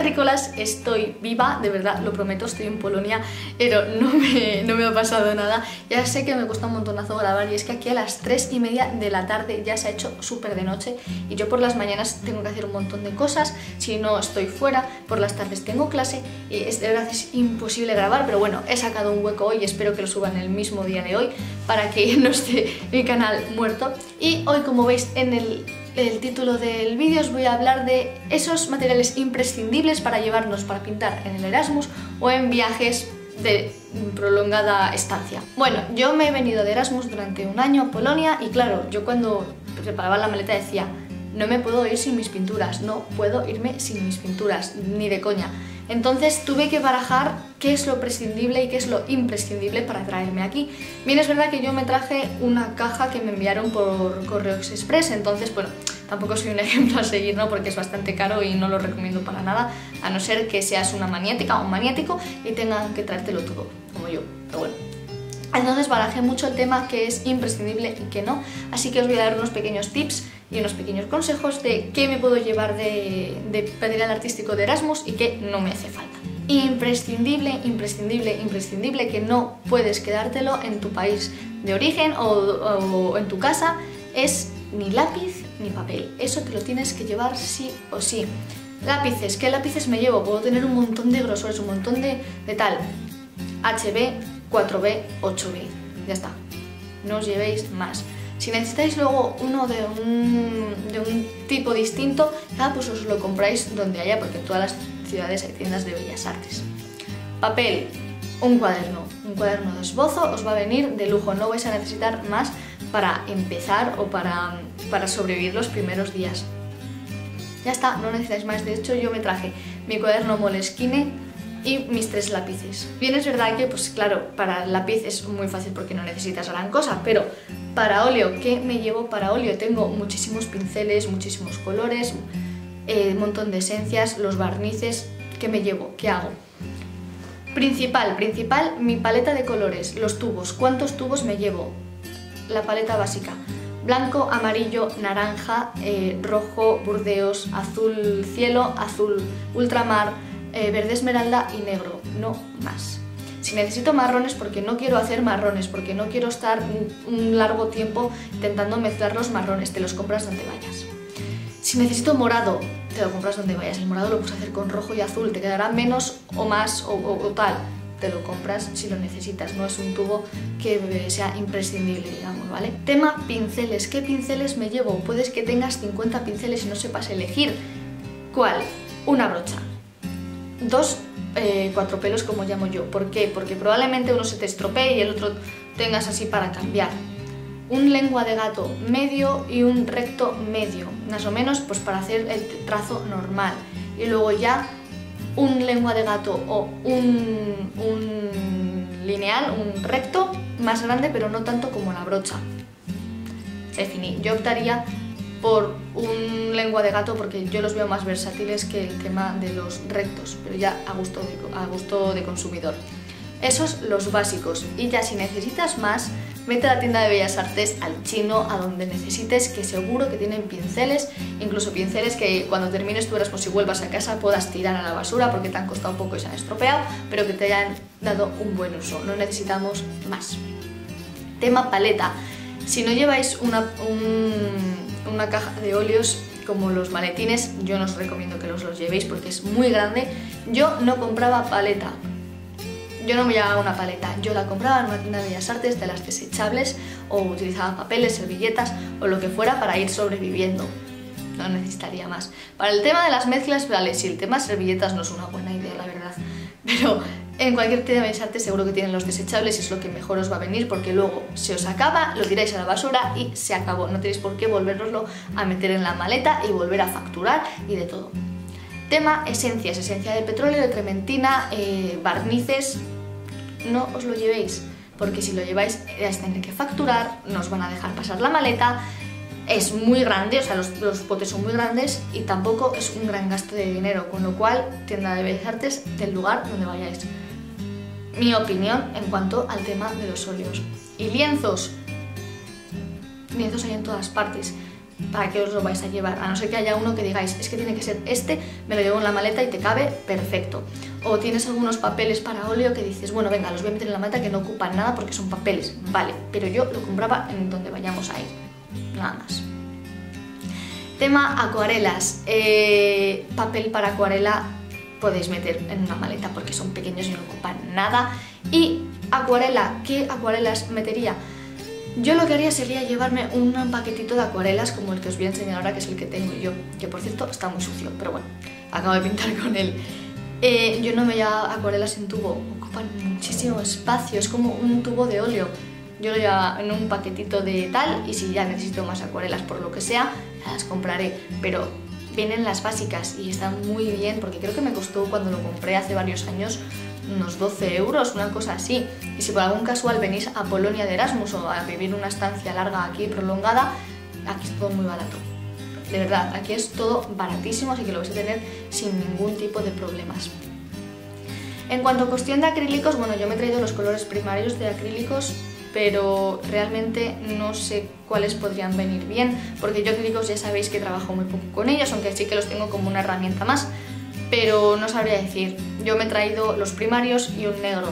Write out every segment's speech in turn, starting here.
terrícolas, estoy viva, de verdad, lo prometo, estoy en Polonia, pero no me ha pasado nada. Ya sé que me cuesta un montonazo grabar y es que aquí a las 3:30 de la tarde ya se ha hecho súper de noche y yo por las mañanas tengo que hacer un montón de cosas, si no estoy fuera, por las tardes tengo clase y de verdad es imposible grabar, pero bueno, he sacado un hueco hoy y espero que lo suban el mismo día de hoy para que no esté mi canal muerto. Y hoy, como veis en el título del vídeo, os voy a hablar de esos materiales imprescindibles para llevarnos para pintar en el Erasmus o en viajes de prolongada estancia. Bueno, yo me he venido de Erasmus durante un año a Polonia y claro, yo cuando preparaba la maleta decía, no me puedo ir sin mis pinturas, no puedo irme sin mis pinturas, ni de coña. Entonces tuve que barajar qué es lo prescindible y qué es lo imprescindible para traerme aquí. Bien, es verdad que yo me traje una caja que me enviaron por Correos Express, entonces, bueno, tampoco soy un ejemplo a seguir, ¿no? Porque es bastante caro y no lo recomiendo para nada, a no ser que seas una maniática o un maniático y tengan que traértelo todo, como yo, pero bueno. Entonces barajé mucho el tema que es imprescindible y que no, así que os voy a dar unos pequeños tips y unos pequeños consejos de qué me puedo llevar de material artístico de Erasmus y qué no me hace falta. Imprescindible, imprescindible, imprescindible, que no puedes quedártelo en tu país de origen o en tu casa, es ni lápiz ni papel. Eso te lo tienes que llevar sí o sí. Lápices, ¿qué lápices me llevo? Puedo tener un montón de grosores, un montón de tal. HB, 4B, 8B. Ya está. No os llevéis más. Si necesitáis luego uno de un tipo distinto, pues os lo compráis donde haya, porque en todas las ciudades hay tiendas de bellas artes. Papel, un cuaderno de esbozo os va a venir de lujo, no vais a necesitar más para empezar o para sobrevivir los primeros días. Ya está, no necesitáis más. De hecho, yo me traje mi cuaderno Moleskine y mis 3 lápices. Bien, es verdad que, pues claro, para el lápiz es muy fácil porque no necesitas gran cosa, pero para óleo, ¿qué me llevo para óleo? Tengo muchísimos pinceles, muchísimos colores, un montón de esencias, los barnices. ¿Qué me llevo? ¿Qué hago? Principal, mi paleta de colores, los tubos. ¿Cuántos tubos me llevo? La paleta básica. Blanco, amarillo, naranja, rojo, burdeos, azul cielo, azul ultramar, verde esmeralda y negro, no más. Si necesito marrones, porque no quiero hacer marrones, porque no quiero estar un largo tiempo intentando mezclar los marrones, te los compras donde vayas. Si necesito morado, te lo compras donde vayas. El morado lo puedes hacer con rojo y azul, te quedará menos o más o tal. Te lo compras si lo necesitas, no es un tubo que sea imprescindible, digamos, ¿vale? Tema pinceles, ¿qué pinceles me llevo? Puedes que tengas 50 pinceles y no sepas elegir cuál. Una brocha, 2 4 pelos, como llamo yo. ¿Por qué? Porque probablemente uno se te estropee y el otro tengas así para cambiar. Un lengua de gato medio y un recto medio, más o menos, pues para hacer el trazo normal. Y luego ya un lengua de gato o un lineal, un recto más grande, pero no tanto como la brocha. Se finí. Yo optaría por un lengua de gato porque yo los veo más versátiles que el tema de los rectos, pero ya a gusto de consumidor. Esos los básicos, y ya si necesitas más, vete a la tienda de Bellas Artes, al chino, a donde necesites, que seguro que tienen pinceles, incluso pinceles que cuando termines tu Erasmus y vuelvas a casa puedas tirar a la basura porque te han costado un poco y se han estropeado, pero que te hayan dado un buen uso, no necesitamos más. Tema paleta, si no lleváis una caja de óleos como los maletines, yo no os recomiendo que los llevéis porque es muy grande. Yo no compraba paleta. Yo no me llevaba una paleta, yo la compraba en una tienda de Bellas Artes de las desechables o utilizaba papeles, servilletas o lo que fuera para ir sobreviviendo. No necesitaría más. Para el tema de las mezclas, vale, sí, el tema de servilletas no es una buena idea, la verdad. Pero en cualquier tienda de Bellas Artes seguro que tienen los desechables y es lo que mejor os va a venir porque luego se os acaba, lo tiráis a la basura y se acabó. No tenéis por qué volveroslo a meter en la maleta y volver a facturar y de todo. Tema esencias, esencia de petróleo, de trementina, barnices, no os lo llevéis, porque si lo lleváis vais a tener que facturar, no os van a dejar pasar la maleta, es muy grande, o sea, los potes son muy grandes y tampoco es un gran gasto de dinero, con lo cual, tienda de Bellas Artes del lugar donde vayáis. Mi opinión en cuanto al tema de los óleos. Y lienzos hay en todas partes. ¿para qué os lo vais a llevar? A no ser que haya uno que digáis, es que tiene que ser este, me lo llevo en la maleta y te cabe, perfecto. O tienes algunos papeles para óleo que dices, bueno, venga, los voy a meter en la maleta que no ocupan nada porque son papeles, vale, pero yo lo compraba en donde vayamos a ir, nada más. Tema acuarelas, papel para acuarela podéis meter en una maleta porque son pequeños y no ocupan nada. Y acuarela, ¿qué acuarelas metería? Yo lo que haría sería llevarme un paquetito de acuarelas como el que os voy a enseñar ahora, que es el que tengo yo, que por cierto está muy sucio, pero bueno, acabo de pintar con él. Yo no me llevo acuarelas en tubo, ocupan muchísimo espacio, es como un tubo de óleo. Yo lo llevo en un paquetito de tal y si ya necesito más acuarelas por lo que sea, las compraré, pero vienen las básicas y están muy bien porque creo que me costó cuando lo compré hace varios años unos 12 euros, una cosa así. Y si por algún casual venís a Polonia de Erasmus o a vivir una estancia larga aquí, prolongada, aquí es todo muy barato. De verdad, aquí es todo baratísimo, así que lo vais a tener sin ningún tipo de problemas. En cuanto a cuestión de acrílicos, bueno, yo me he traído los colores primarios de acrílicos, pero realmente no sé cuáles podrían venir bien, porque yo acrílicos ya sabéis que trabajo muy poco con ellos, aunque sí que los tengo como una herramienta más, pero no sabría decir. Yo me he traído los primarios y un negro,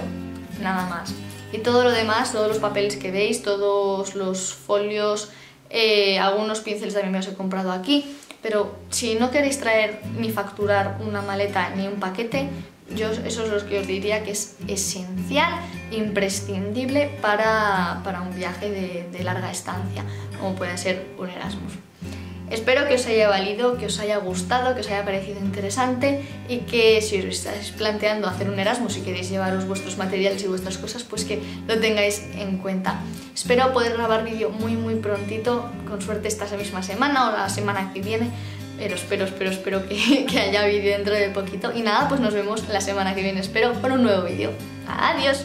nada más. Y todo lo demás, todos los papeles que veis, todos los folios, algunos pinceles también me los he comprado aquí, pero si no queréis traer ni facturar una maleta ni un paquete, yo eso es lo que os diría que es esencial, imprescindible para un viaje de larga estancia, como puede ser un Erasmus. Espero que os haya valido, que os haya gustado, que os haya parecido interesante y que si os estáis planteando hacer un Erasmus y queréis llevaros vuestros materiales y vuestras cosas, pues que lo tengáis en cuenta. Espero poder grabar vídeo muy prontito, con suerte esta misma semana o la semana que viene, pero espero que haya vídeo dentro de poquito. Y nada, pues nos vemos la semana que viene, espero, con un nuevo vídeo. ¡Adiós!